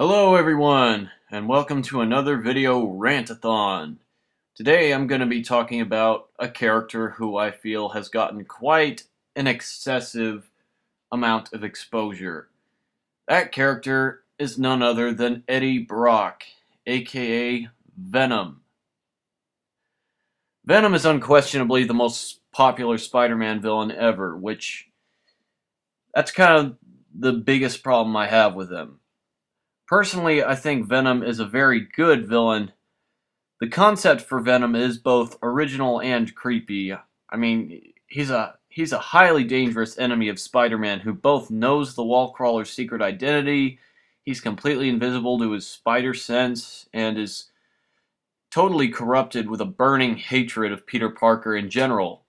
Hello everyone, and welcome to another video rant-a-thon. Today I'm going to be talking about a character who I feel has gotten quite an excessive amount of exposure. That character is none other than Eddie Brock, aka Venom. Venom is unquestionably the most popular Spider-Man villain ever, that's kind of the biggest problem I have with him. Personally, I think Venom is a very good villain. The concept for Venom is both original and creepy. I mean, he's a highly dangerous enemy of Spider-Man who both knows the Wallcrawler's secret identity, he's completely invisible to his spider sense, and is totally corrupted with a burning hatred of Peter Parker in general,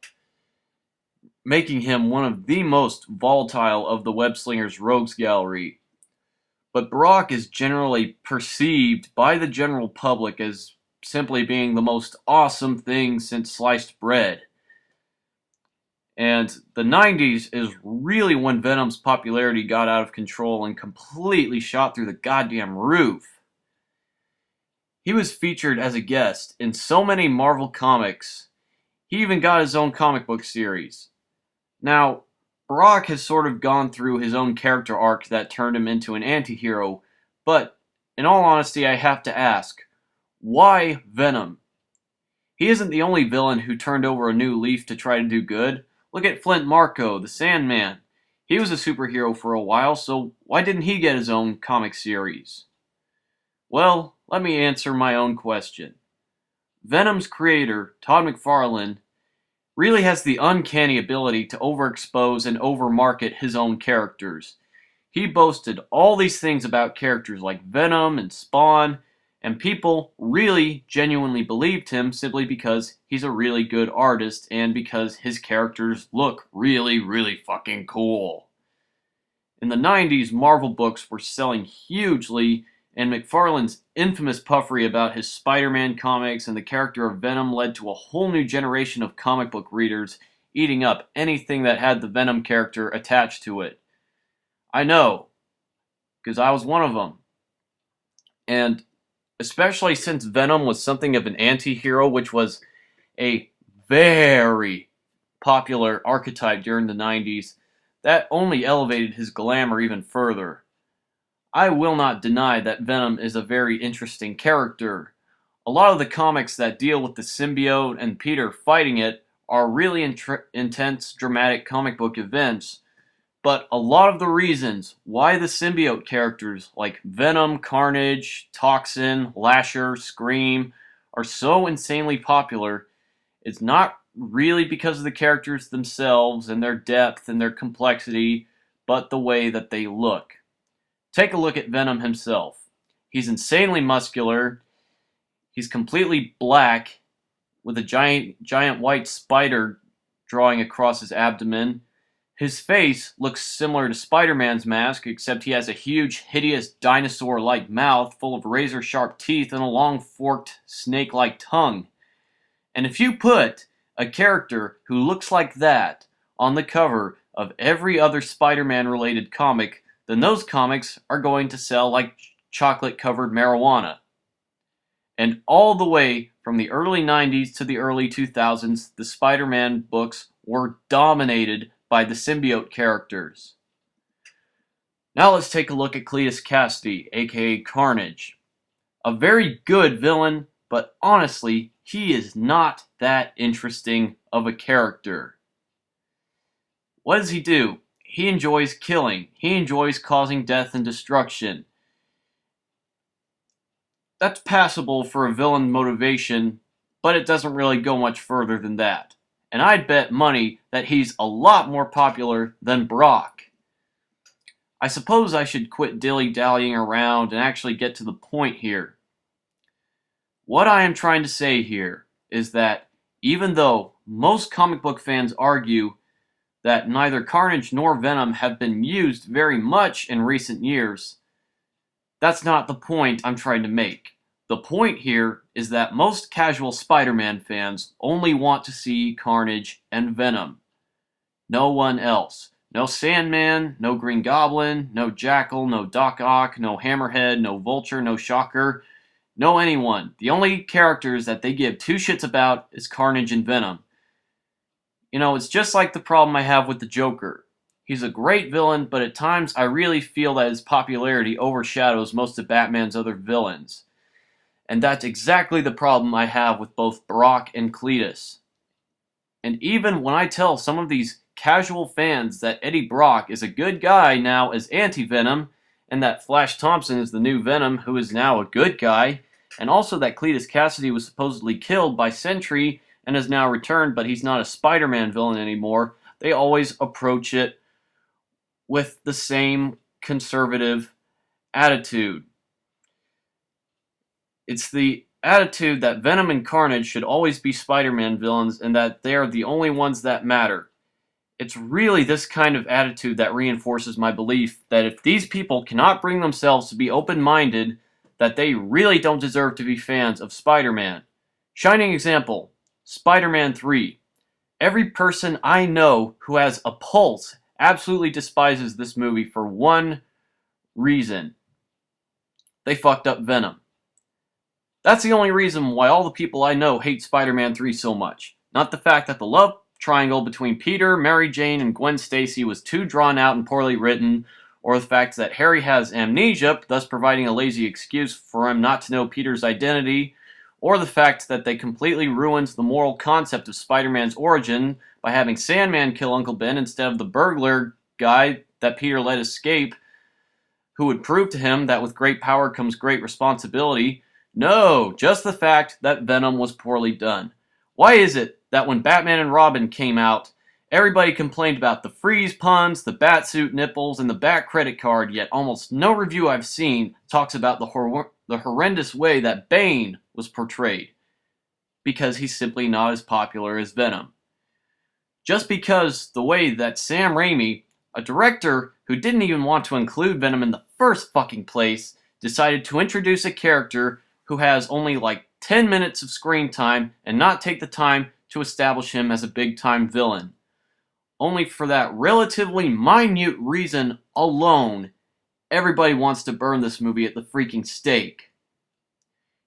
making him one of the most volatile of the web-slinger's rogues gallery. But Brock is generally perceived by the general public as simply being the most awesome thing since sliced bread. And the 90s is really when Venom's popularity got out of control and completely shot through the goddamn roof. He was featured as a guest in so many Marvel comics, he even got his own comic book series. Now, Brock has sort of gone through his own character arc that turned him into an anti-hero, but in all honesty, I have to ask, why Venom? He isn't the only villain who turned over a new leaf to try to do good. Look at Flint Marko, the Sandman. He was a superhero for a while, so why didn't he get his own comic series? Well, let me answer my own question. Venom's creator, Todd McFarlane, really has the uncanny ability to overexpose and overmarket his own characters. He boasted all these things about characters like Venom and Spawn, and people really genuinely believed him simply because he's a really good artist and because his characters look really, really fucking cool. In the 90s, Marvel books were selling hugely, and McFarlane's infamous puffery about his Spider-Man comics and the character of Venom led to a whole new generation of comic book readers eating up anything that had the Venom character attached to it. I know, because I was one of them. And especially since Venom was something of an anti-hero, which was a very popular archetype during the 90s, that only elevated his glamour even further. I will not deny that Venom is a very interesting character. A lot of the comics that deal with the symbiote and Peter fighting it are really intense, dramatic comic book events, but a lot of the reasons why the symbiote characters like Venom, Carnage, Toxin, Lasher, Scream are so insanely popular is not really because of the characters themselves and their depth and their complexity, but the way that they look. Take a look at Venom himself. He's insanely muscular. He's completely black with a giant white spider drawing across his abdomen. His face looks similar to Spider-Man's mask, except he has a huge, hideous, dinosaur-like mouth full of razor-sharp teeth and a long, forked, snake-like tongue. And if you put a character who looks like that on the cover of every other Spider-Man-related comic, then those comics are going to sell like chocolate-covered marijuana. And all the way from the early 90s to the early 2000s, the Spider-Man books were dominated by the symbiote characters. Now let's take a look at Cletus Cassidy, aka Carnage. A very good villain, but honestly, he is not that interesting of a character. What does he do? He enjoys killing. He enjoys causing death and destruction. That's passable for a villain motivation, but it doesn't really go much further than that. And I'd bet money that he's a lot more popular than Brock. I suppose I should quit dilly-dallying around and actually get to the point here. What I am trying to say here is that even though most comic book fans argue that neither Carnage nor Venom have been used very much in recent years, that's not the point I'm trying to make. The point here is that most casual Spider-Man fans only want to see Carnage and Venom. No one else. No Sandman, no Green Goblin, no Jackal, no Doc Ock, no Hammerhead, no Vulture, no Shocker, no anyone. The only characters that they give two shits about is Carnage and Venom. You know, it's just like the problem I have with the Joker. He's a great villain, but at times I really feel that his popularity overshadows most of Batman's other villains. And that's exactly the problem I have with both Brock and Cletus. And even when I tell some of these casual fans that Eddie Brock is a good guy now as Anti-Venom, and that Flash Thompson is the new Venom who is now a good guy, and also that Cletus Cassidy was supposedly killed by Sentry and has now returned, but he's not a Spider-Man villain anymore, they always approach it with the same conservative attitude. It's the attitude that Venom and Carnage should always be Spider-Man villains and that they are the only ones that matter. It's really this kind of attitude that reinforces my belief that if these people cannot bring themselves to be open-minded, that they really don't deserve to be fans of Spider-Man. Shining example, Spider-Man 3. Every person I know who has a pulse absolutely despises this movie for one reason. They fucked up Venom. That's the only reason why all the people I know hate Spider-Man 3 so much. Not the fact that the love triangle between Peter, Mary Jane, and Gwen Stacy was too drawn out and poorly written, or the fact that Harry has amnesia, thus providing a lazy excuse for him not to know Peter's identity, or the fact that they completely ruined the moral concept of Spider-Man's origin by having Sandman kill Uncle Ben instead of the burglar guy that Peter let escape, who would prove to him that with great power comes great responsibility. No, just the fact that Venom was poorly done. Why is it that when Batman and Robin came out, everybody complained about the freeze puns, the Batsuit nipples, and the Bat credit card, yet almost no review I've seen talks about the horrendous way that Bane was portrayed? Because he's simply not as popular as Venom. Just because the way that Sam Raimi, a director who didn't even want to include Venom in the first fucking place, decided to introduce a character who has only like 10 minutes of screen time and not take the time to establish him as a big-time villain. Only for that relatively minute reason alone, everybody wants to burn this movie at the freaking stake.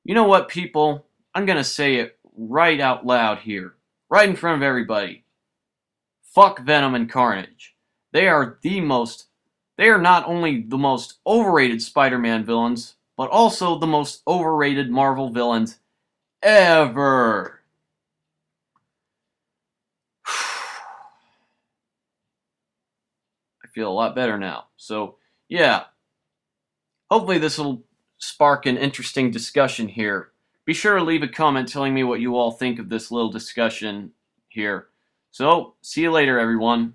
You know what, people? I'm gonna say it right out loud here, right in front of everybody. Fuck Venom and Carnage. They are not only the most overrated Spider-Man villains, but also the most overrated Marvel villains ever. I feel a lot better now. So, yeah. Hopefully this will spark an interesting discussion here. Be sure to leave a comment telling me what you all think of this little discussion here. So, see you later, everyone.